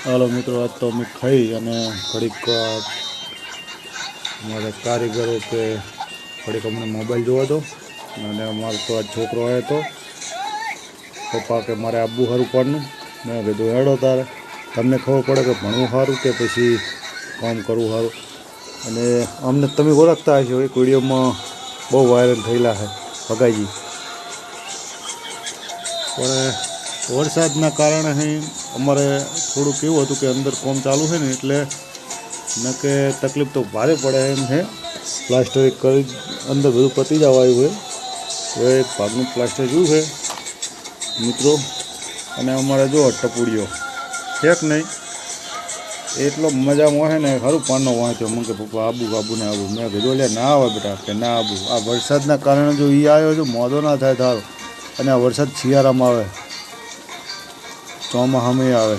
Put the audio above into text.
હાલો મિત્રો, આજ તો અમે ખાઈ અને ઘડીક અમારે કારીગરો કે ઘડીક અમને મોબાઈલ જોવો હતો અને અમારો તો આજ છોકરો આવ્યો હતો. પપ્પા કે મારે આબુ સારું પાડનું. મેં કીધું હેડો તારે, તમને ખબર પડે કે ભણવું સારું કે પછી કામ કરવું સારું. અને અમને તમે ઓળખતા હશો, એક વિડીયોમાં બહુ વાયરલ થયેલા છે ભગાઈજી, પણ વરસાદના કારણે અમારે થોડુંક એવું હતું કે અંદર કામ ચાલુ છે ને, એટલે ન કે તકલીફ તો ભારે પડે એમ છે. પ્લાસ્ટર કરી અંદર બધું પતી જવા આવ્યું છે, તો એક ભાગનું પ્લાસ્ટર જોયું છે મિત્રો. અને અમારે જો ટપુડીઓ છે કે નહીં, એટલો મજામાં છે ને, સારું પાનનો વાંચ્યો. મને કે પપ્પા આબુ ને આબુ. મેં કીધું એટલે ના આવે બેટા, કે ના આબુ. આ વરસાદના કારણે જો એ આવ્યો છે, મોદો ના થાય તારો. અને આ વરસાદ શિયાળામાં આવે, ચોમાસામાં આવે.